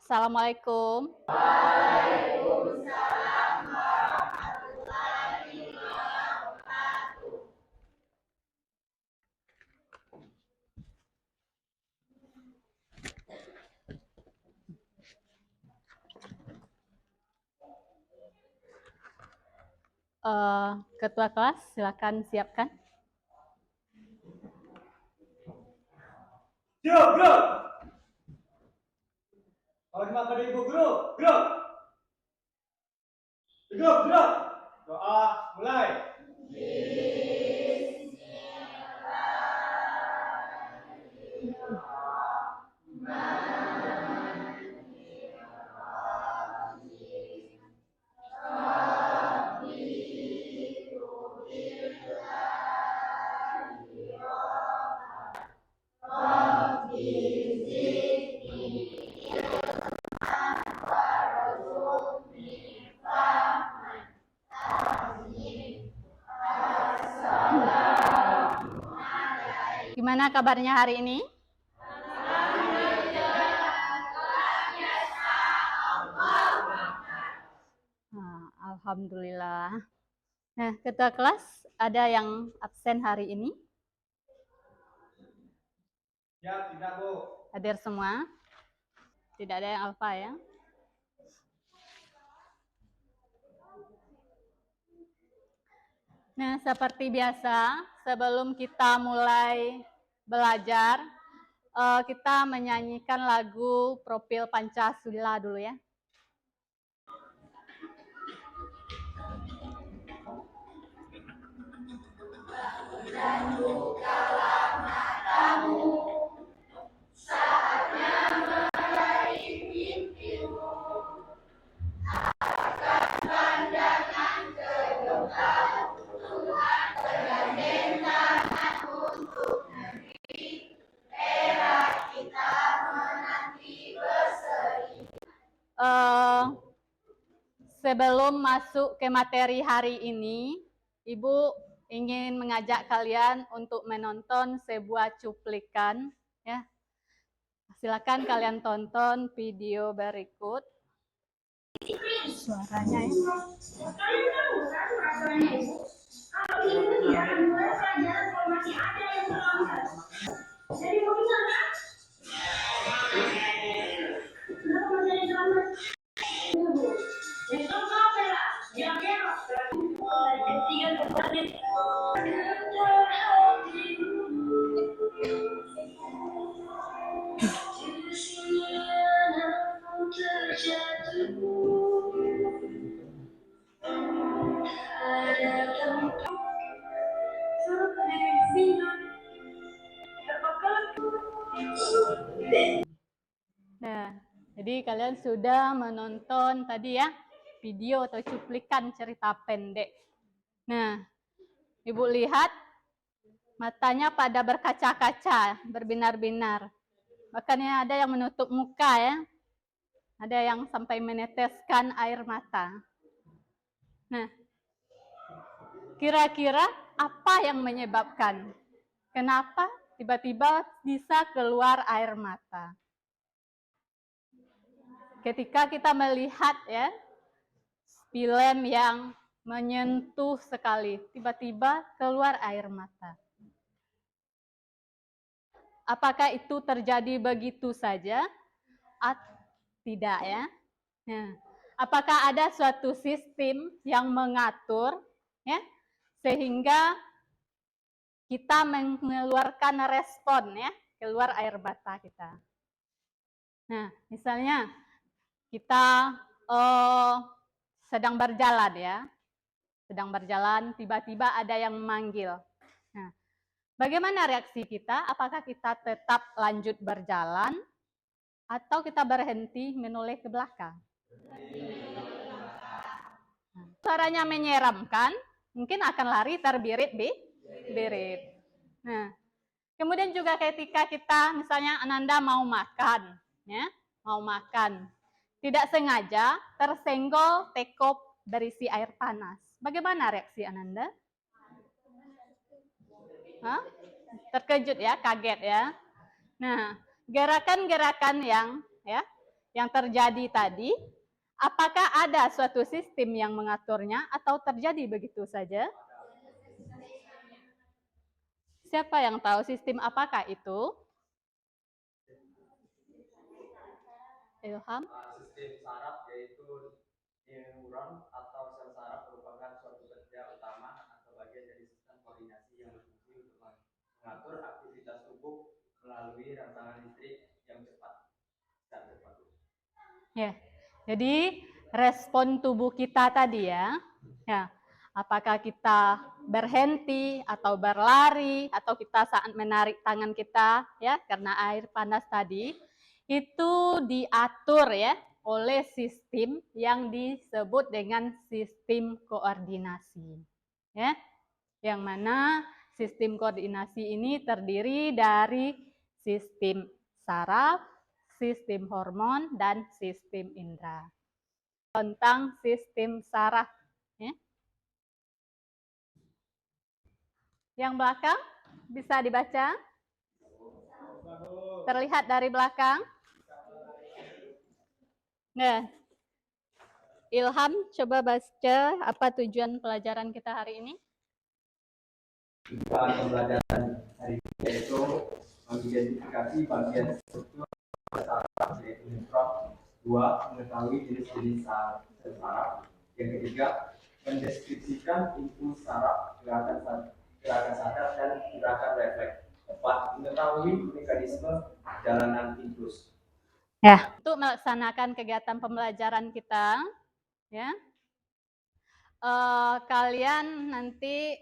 Assalamualaikum. Ketua kelas, silakan siapkan. Siap, gerak. Hormat pada Ibu Guru, gerak. Tegap, gerak. Doa, mulai. Gimana kabarnya hari ini? Alhamdulillah. Nah, ketua kelas, ada yang absen hari ini? Ya, tidak, Bu. Hadir semua? Tidak ada yang alfa ya? Nah, seperti biasa, sebelum kita mulai belajar, kita menyanyikan lagu Profil Pancasila dulu ya. Dan bukalah matamu, saatnya meraih mimpimu. Arahkan pandangan ke depan, Tuhan bergandeng tangan untuk negeri. Era kita menanti berseri. Sebelum masuk ke materi hari ini, Ibu ingin mengajak kalian untuk menonton sebuah cuplikan ya. Silakan kalian tonton video berikut. Suaranya ya. Jadi mau bisa kan? Kenapa masih ada selamat? Nah, jadi kalian sudah menonton tadi ya video atau cuplikan cerita pendek. Nah, Ibu lihat matanya pada berkaca-kaca, berbinar-binar. Makanya ada yang menutup muka ya. Ada yang sampai meneteskan air mata. Nah, kira-kira apa yang menyebabkan? Kenapa tiba-tiba bisa keluar air mata? Ketika kita melihat ya film yang menyentuh sekali, tiba-tiba keluar air mata. Apakah itu terjadi begitu saja? Atau tidak ya? Nah, apakah ada suatu sistem yang mengatur ya sehingga kita mengeluarkan respon ya keluar air mata kita? Nah, misalnya kita sedang berjalan ya, sedang berjalan tiba-tiba ada yang memanggil. Nah, bagaimana reaksi kita? Apakah kita tetap lanjut berjalan atau kita berhenti menoleh ke belakang? Suaranya menyeramkan, mungkin akan lari terbirit-birit. Nah, kemudian juga ketika kita misalnya Ananda mau makan, ya, mau makan, tidak sengaja tersenggol tekop berisi air panas. Bagaimana reaksi Ananda? Hah? Terkejut ya, kaget ya. Nah, gerakan-gerakan yang terjadi tadi, apakah ada suatu sistem yang mengaturnya atau terjadi begitu saja? Siapa yang tahu sistem apakah itu? Ilham? Sistem saraf yaitu neuron atau sel saraf merupakan suatu kerja utama atau bagian dari sistem koordinasi yang berfungsi untuk mengatur aktivitas tubuh melalui rangsangan listrik yang cepat dan cepat. Ya, jadi respon tubuh kita tadi ya, apakah kita berhenti atau berlari atau kita saat menarik tangan kita ya karena air panas tadi, itu diatur ya oleh sistem yang disebut dengan sistem koordinasi. Ya, yang mana sistem koordinasi ini terdiri dari sistem saraf, sistem hormon, dan sistem indera. Tentang sistem saraf. Ya. Yang belakang bisa dibaca? Terlihat dari belakang? Nah, Ilham, coba baca apa tujuan pelajaran kita hari ini? Tujuan pembelajaran hari ini yaitu mengidentifikasi bagian struktur saraf yaitu neuron, 2. Mengetahui jenis-jenis saraf, yang ketiga mendeskripsikan impuls saraf, gerakan sadar dan gerakan refleks, 4. Mengetahui mekanisme jalanan impuls. Ya, untuk melaksanakan kegiatan pembelajaran kita, ya, kalian nanti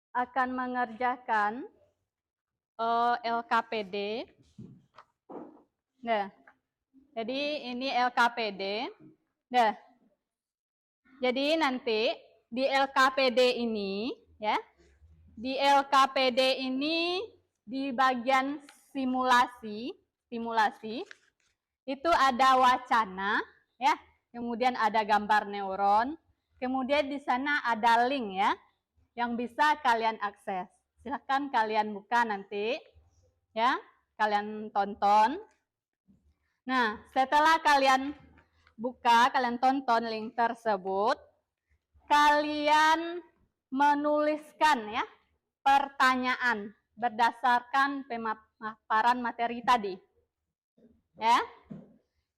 akan mengerjakan LKPD. Nah, jadi ini LKPD. Nah, jadi nanti di LKPD ini, ya, di LKPD ini di bagian simulasi itu ada wacana, ya, kemudian ada gambar neuron, kemudian di sana ada link ya, yang bisa kalian akses. Silahkan kalian buka nanti, ya, kalian tonton. Nah, setelah kalian buka, kalian tonton link tersebut, kalian menuliskan ya pertanyaan berdasarkan pemaparan materi tadi. Ya.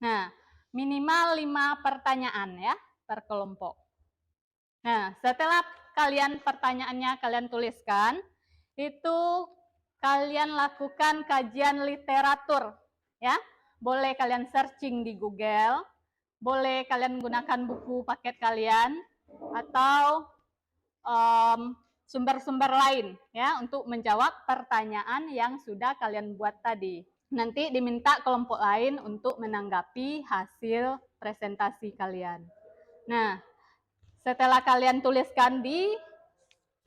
Nah, minimal 5 pertanyaan ya per kelompok. Nah, setelah pertanyaannya kalian tuliskan, itu kalian lakukan kajian literatur ya. Boleh kalian searching di Google, boleh kalian gunakan buku paket kalian atau sumber-sumber lain ya untuk menjawab pertanyaan yang sudah kalian buat tadi. Nanti diminta kelompok lain untuk menanggapi hasil presentasi kalian. Nah, setelah kalian tuliskan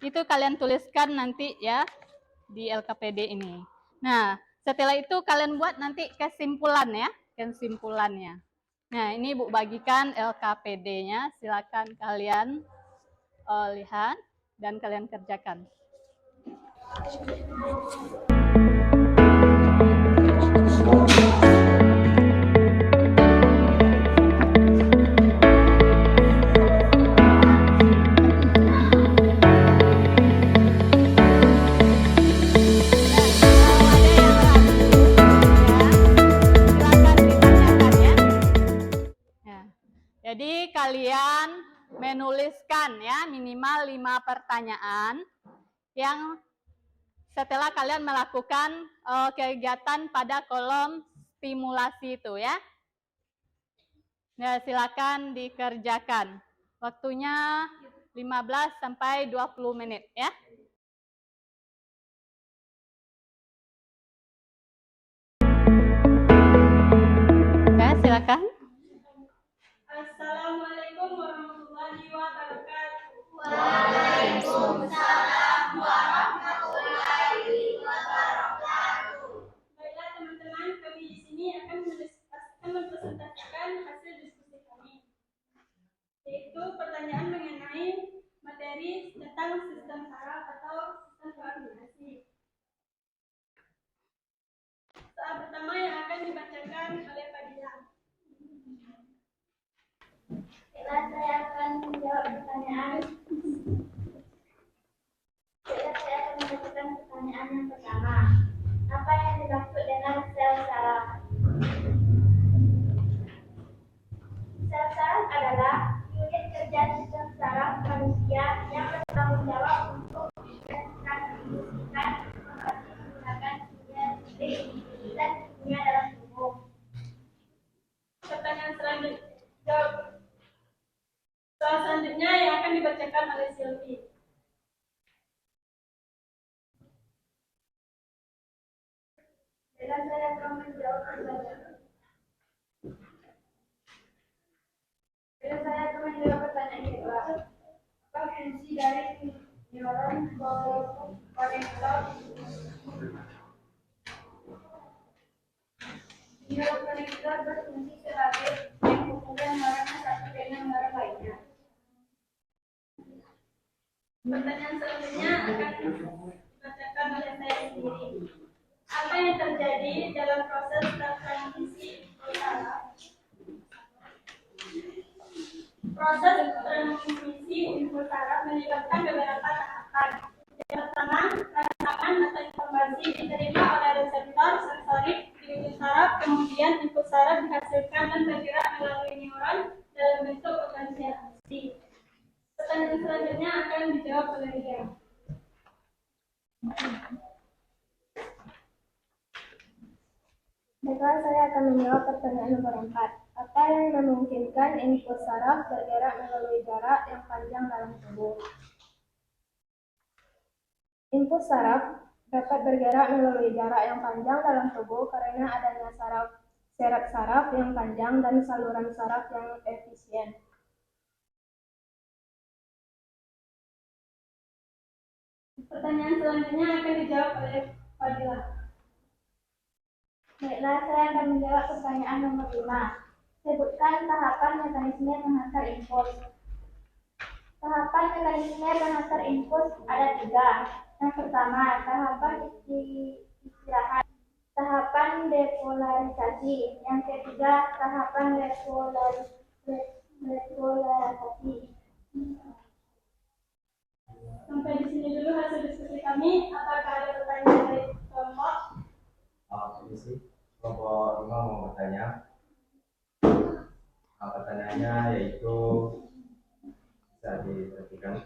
kalian tuliskan nanti ya di LKPD ini. Nah, setelah itu kalian buat nanti kesimpulan ya, kesimpulannya. Nah, ini Bu bagikan LKPD-nya, silakan kalian lihat dan kalian kerjakan. Jadi kalian menuliskan ya minimal 5 pertanyaan yang setelah kalian melakukan kegiatan pada kolom stimulasi itu ya. Nah, silakan dikerjakan. Waktunya 15 sampai 20 menit ya. Ya, silakan. Assalamualaikum warahmatullahi wabarakatuh. Waalaikumsalam warahmatullahi wabarakatuh. Baiklah teman-teman, kami di sini akan mempresentasikan hasil diskusi kami, yaitu pertanyaan mengenai materi tentang sistem saraf atau sistem koordinasi. Saat pertama yang akan dibacakan oleh Fadila. Baiklah, saya akan menjawab pertanyaan. Baiklah, saya akan membacakan pertanyaan yang pertama. Apa yang dimaksud dengan sel saraf? Sel saraf adalah unit kerja sistem saraf manusia yang bertanggung jawab untuk mengekspresikan, menggunakan kimia listrik dan kimia dalam tubuh. Pertanyaan selanjutnya, soal selanjutnya yang akan dibacakan oleh Silvi. Baiklah, saya akan menjawab pertanyaan. Baiklah, saya akan menjawab pertanyaan kedua. Apa fungsi dari neuron konektor? Neuron konektor berfungsi sebagai penghubungan neuron satu dengan neuron lainnya. Pertanyaan selanjutnya akan dibacakan oleh saya sendiri. Apa yang terjadi dalam proses transmisi infus saraf? Proses transmisi infus saraf melibatkan beberapa tahapan. Yang pertama, rangsangan atau informasi diterima oleh reseptor sensorik di infus saraf, kemudian infus saraf dihasilkan dan bergerak melalui neuron dalam bentuk potensiasi. Pertanyaan selanjutnya akan dijawab oleh Ria. Baiklah, saya akan menjawab pertanyaan nomor 4. Apa yang memungkinkan infus saraf bergerak melalui jarak yang panjang dalam tubuh? Infus saraf dapat bergerak melalui jarak yang panjang dalam tubuh karena adanya serap saraf yang panjang dan saluran saraf yang efisien. Pertanyaan selanjutnya akan dijawab oleh Fadila. Baiklah, saya akan menjawab pertanyaan nomor 5. Sebutkan tahapan mekanisme penghantar infus. Tahapan mekanisme penghantar infus ada 3. Yang pertama, tahapan istirahat. Tahapan depolarisasi. Yang ketiga, tahapan repolarisasi. Sampai di sini dulu hasil diskusi kami. Apakah ada pertanyaan dari kelompok? Permisi, kelompok 5 mau bertanya. Pertanyaannya yaitu bisa diperhatikan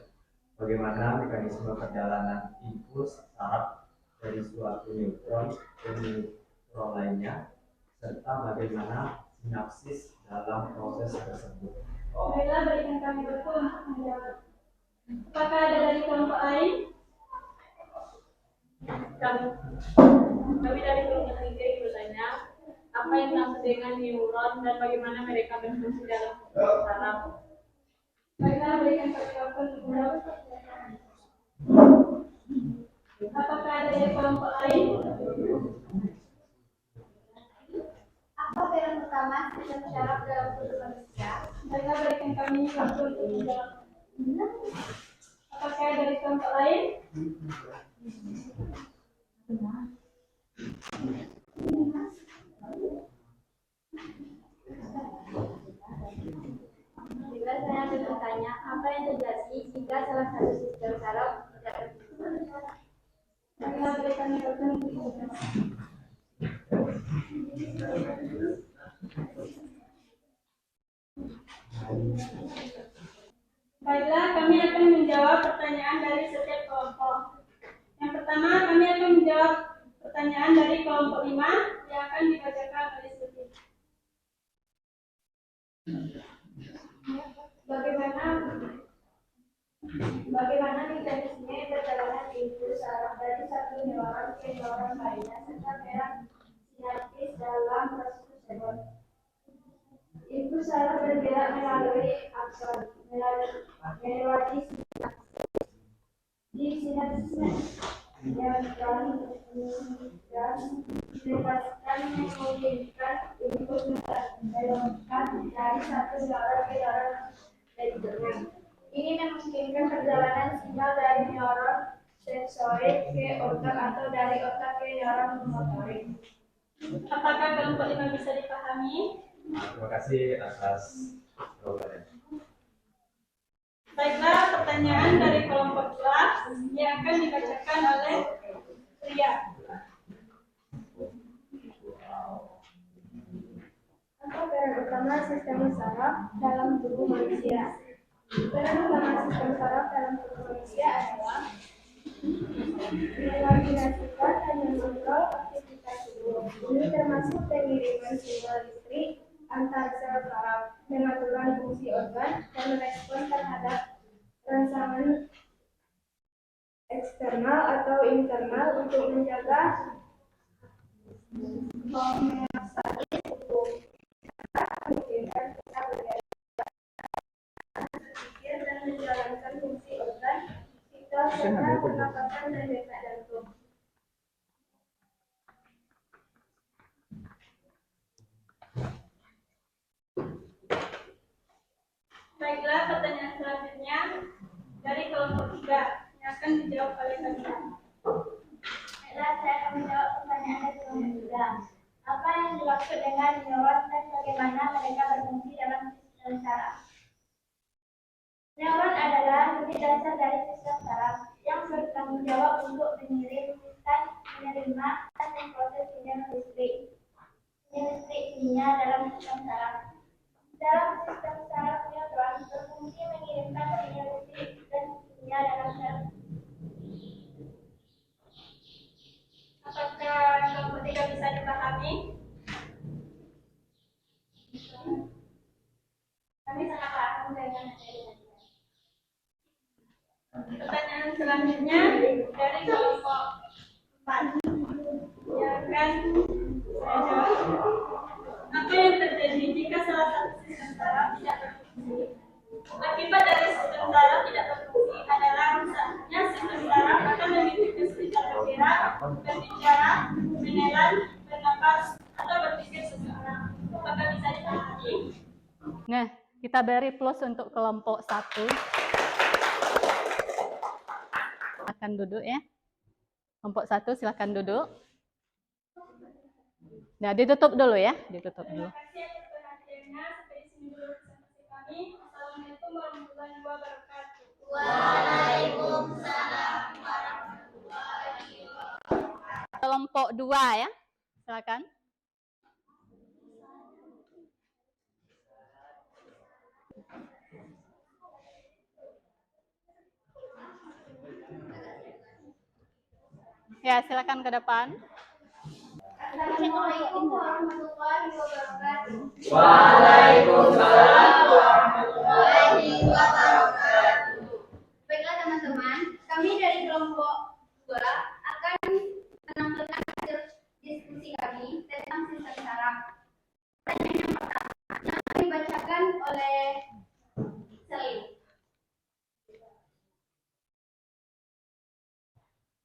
bagaimana mekanisme perjalanan infus saraf dari suatu neutron ke neutron lainnya serta bagaimana sinapsis dalam proses tersebut. Baiklah, berikan kami waktu untuk menjawab. Apakah ada dari kelompok lain? Kami dari kelompok 3 ingin bertanya, apa yang dimaksud dengan neuron dan bagaimana mereka berfungsi dalam saraf? Baiklah, berikan kami waktu untuk menjawab. Apakah ada dari kelompok lain? Apa peran utama sistem saraf dalam tubuh manusia? Baiklah, berikan kami waktu untuk menjawab. Apakah ada dari kelompok lain? Jika saya bertanya, apa yang terjadi jika salah satu sistem saraf tidak berfungsi? Baiklah, berikan kami waktu untuk menjawab. Baiklah, kami akan menjawab pertanyaan dari setiap kelompok. Yang pertama, kami akan menjawab pertanyaan dari kelompok 5 yang akan dibacakan oleh Silvi. Bagaimana mekanisme perjalanan infus saraf dari satu neuron ke neuron lainnya serta peran sinapsis dalam proses tersebut? Infus saraf bergerak melalui akson, melewati di sinapsis neutron dan dilepaskan mengirimkan infus melewatkan dari satu neuron ke neuron berikutnya. Ini memungkinkan perjalanan sinyal dari neuron sensorik ke otak atau dari otak ke neuron motorik. Apakah kelompok 5 bisa dipahami? Terima kasih atas jawabannya. Baiklah, pertanyaan dari kelompok 2 yang akan dibacakan oleh Ria. Apa peran utama sistem saraf dalam tubuh manusia? Peran utama sistem saraf dalam tubuh manusia adalah mengkoordinasikan dan mengontrol aktivitas tubuh. Ini termasuk pengiriman sinyal listrik antar sel saraf, pengaturan fungsi organ, dan merespon terhadap rangsangan eksternal atau internal untuk menjaga homeostatis tubuh. Memungkinkan kita berpikir dan menjalankan fungsi organ vital serta pernapasan dan detak jantung. Baiklah, pertanyaan selanjutnya dari kelompok 3 yang akan dijawab oleh Kamila. Baiklah, saya akan menjawab pertanyaan dari kelompok 3. Apa yang dimaksud dengan neuron dan bagaimana mereka berfungsi dalam sistem saraf? Neuron adalah unit dasar dari sistem saraf yang bertanggung jawab untuk mengirim, menerima, dan memproses sinyal listrik dalam sistem saraf. Dalam sistem saraf, neuron berfungsi mengirimkan sinyal listrik dan sinyal dalam sel. Apakah kelompok 3 bisa dipahami? Kami sangat paham dengan materi. Pertanyaan selanjutnya dari kelompok 4 yang akan saya jawab. Apa yang terjadi jika salah satu sistem saraf tidak berfungsi? Akibat dari sistem saraf tidak berfungsi adalah rusaknya sistem saraf akan memicu kesulitan bergerak, berbicara, menelan, bernapas, atau berpikir seseorang. Apakah bisa dipahami? Nah, kita beri plus untuk kelompok 1. Silakan duduk ya. Kelompok 1 silakan duduk. Nah, ditutup dulu ya, ditutup dulu. Terima kasih atas perhatiannya. Sampai di sini dulu presentasi kami. Assalamualaikum warahmatullahi wabarakatuh. Kelompok 2 ya. Silakan. Ya, silakan ke depan. Assalamualaikum warahmatullahi wabarakatuh. Waalaikumsalam warahmatullahi wabarakatuh. Baiklah teman-teman, kami dari kelompok 2 akan menampilkan hasil diskusi kami tentang sistem saraf. Pertanyaan yang pertama yang akan dibacakan oleh Selim.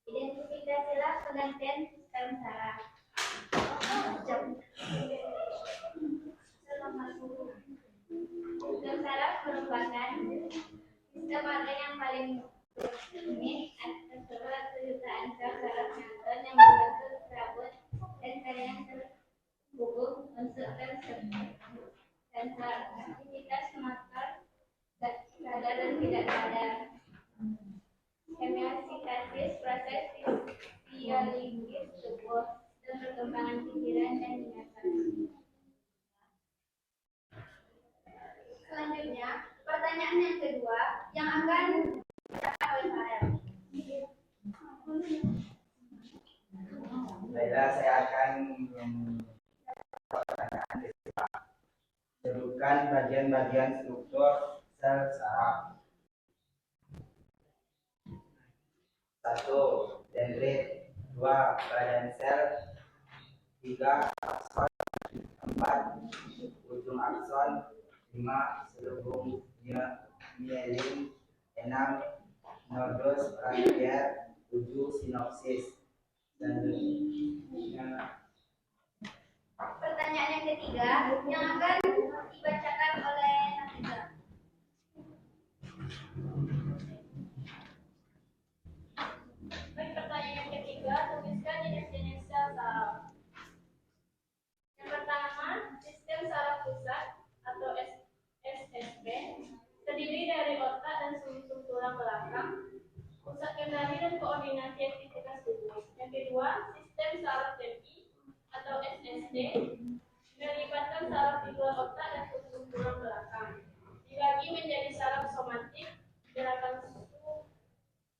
Identifikasilah pengertian sistem saraf. Sistem saraf merupakan sistem organ yang paling rumit atas seluruh jutaan sel saraf nonton yang membentuk serabut dan sel yang terhubung unsur sensor aktivitas motor sadar dan tidak sadar. Homeostasis, proses fisiologis tubuh dan perkembangan pikiran dan ingatan. Selanjutnya, pertanyaan yang kedua yang akan dibacakan oleh Farel. Baiklah, saya akan pertanyaan kedua. Sebutkan bagian-bagian struktur sel saraf. 1. Dendrit. 2. Badan sel. 3. Akson. 4. Ujung akson. 5. Selubung mielin. 6. Nodus radial. 7. Sinopsis. Selanjutnya Pertanyaan yang ketiga yang akan dibacakan oleh Nafisa. Baik, pertanyaan yang ketiga, tuliskan jenis-jenis sel saraf. D. Melibatkan saraf di luar otak dan tulang belakang. Dibagi menjadi saraf somatik, gerakan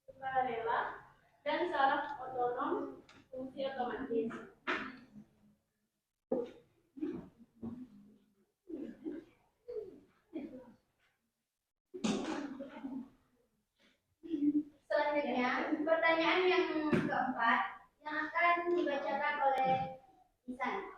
sukarela, dan saraf otonom, fungsi otomatis. Selanjutnya, pertanyaan yang keempat yang akan dibacakan oleh Isan.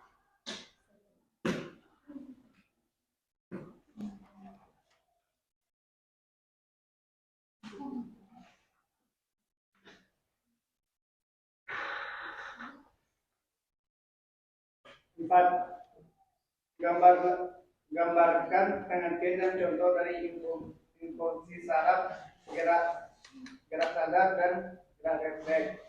Empat. Gambarkan pengertian dan contoh dari instruksi saraf, gerak sadar dan gerak refleks.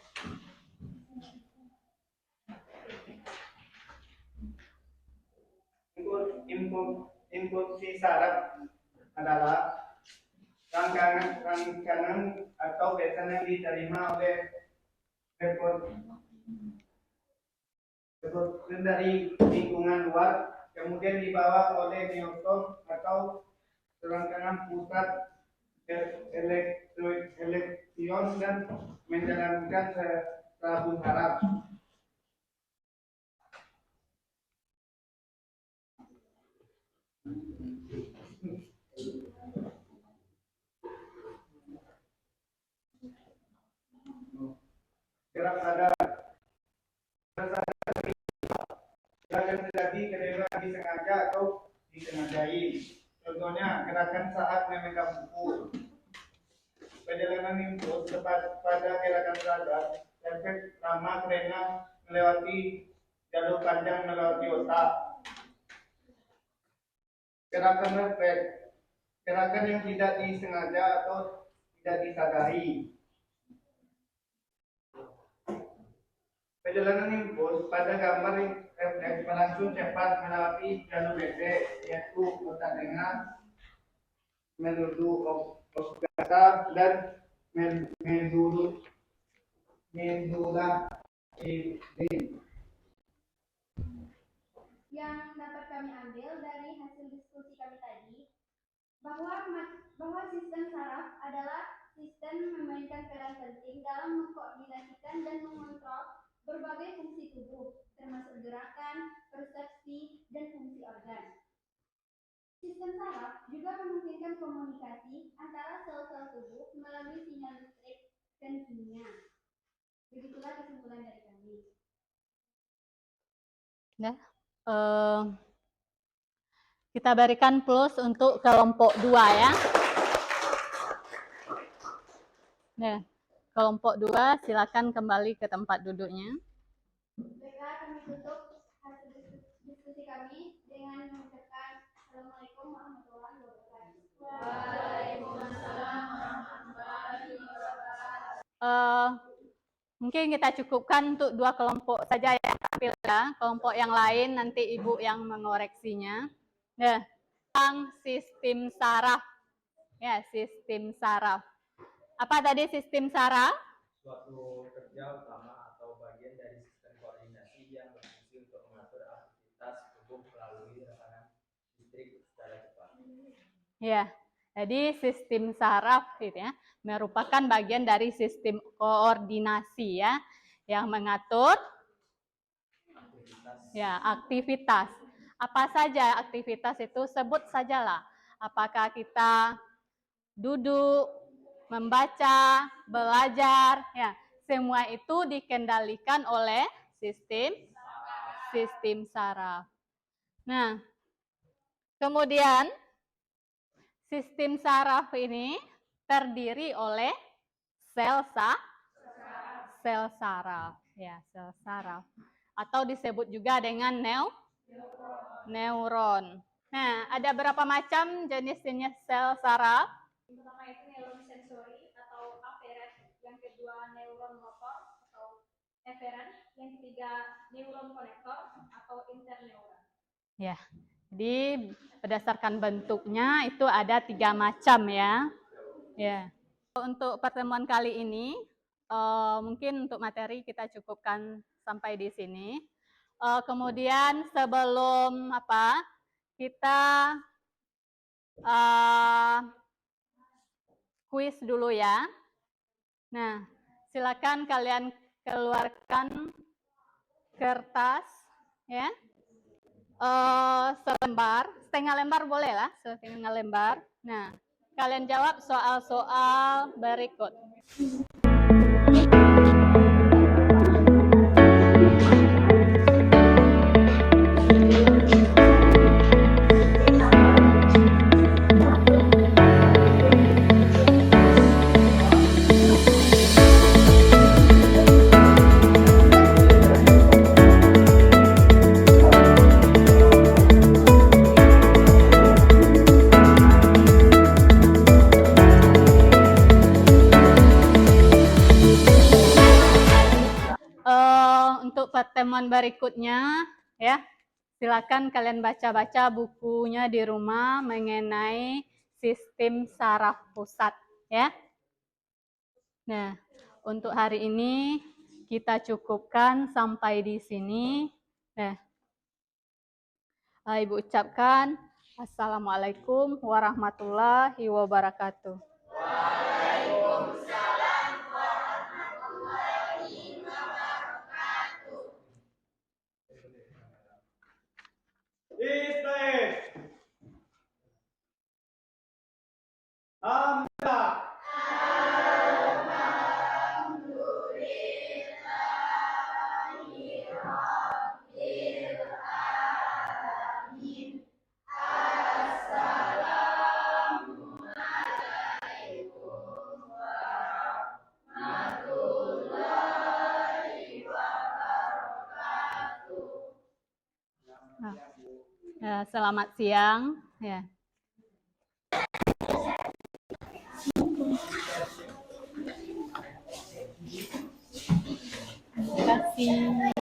Instruksi saraf adalah rangkaian atau pesan yang diterima oleh rekorder dari lingkungan luar, kemudian dibawa oleh neuron atau serangkaian pusat elektron dan menjalankan saraf saraf. Gerak sadar gerakan terjadi ketika disengaja atau disengajain. Contohnya gerakan saat memegang buku. Perjalanan impuls pada gerakan sadar efek lama karena melewati jalur panjang melewati otak. Gerakan refleks, gerakan yang tidak disengaja atau tidak disadari. Perjalanan impuls pada gambar refleks berlangsung cepat melewati jalur pendek, yaitu otak tengah, menuju oblongata dan medula epiphyseal. Yang dapat kami ambil dari hasil diskusi kami tadi, bahwa sistem saraf adalah sistem memainkan peran penting dalam mengkoordinasikan dan mengontrol berbagai fungsi tubuh, termasuk gerakan, persepsi, dan fungsi organ. Sistem saraf juga memungkinkan komunikasi antara sel-sel tubuh melalui sinyal listrik dan kimia. Begitulah kesimpulan dari kami. Nah, kita berikan plus untuk kelompok 2 ya. Nah, kelompok 2 silakan kembali ke tempat duduknya. Baiklah, kami tutup hasil diskusi kami dengan mengucapkan Assalamualaikum warahmatullahi wabarakatuh. Waalaikumsalam warahmatullahi wabarakatuh. Mungkin kita cukupkan untuk 2 kelompok saja ya, kelompok yang lain nanti Ibu yang mengoreksinya. Nah, tentang sistem saraf. Ya, sistem saraf. Apa tadi sistem saraf? Suatu kerja utama atau bagian dari sistem koordinasi yang berfungsi untuk mengatur aktivitas tubuh melalui rekanan listrik secara cepat. Ya, jadi sistem saraf gitu ya, merupakan bagian dari sistem koordinasi ya, yang mengatur aktivitas. Apa saja aktivitas itu? Sebut sajalah. Apakah kita duduk, membaca, belajar, ya, semua itu dikendalikan oleh sistem saraf. Nah, kemudian sistem saraf ini terdiri oleh sel saraf, ya, sel saraf, atau disebut juga dengan neuron. Nah, ada berapa macam jenis-jenis sel saraf? Yang pertama itu neuron sensori atau aferen, yang kedua neuron motor atau eferen, yang ketiga neuron konektor atau interneuron. Ya, jadi berdasarkan bentuknya itu ada 3 macam ya. Ya. Untuk pertemuan kali ini mungkin untuk materi kita cukupkan sampai di sini. Kemudian sebelum kita kuis dulu ya. Nah, silakan kalian keluarkan kertas ya. Selembar, setengah lembar boleh lah, setengah lembar. Nah, kalian jawab soal-soal berikut. Untuk pertemuan berikutnya ya, silakan kalian baca-baca bukunya di rumah mengenai sistem saraf pusat ya. Nah, untuk hari ini kita cukupkan sampai di sini. Nah, Ibu ucapkan Assalamualaikum warahmatullahi wabarakatuh. Istis. Alhamdulillah. Selamat siang ya. Terima kasih.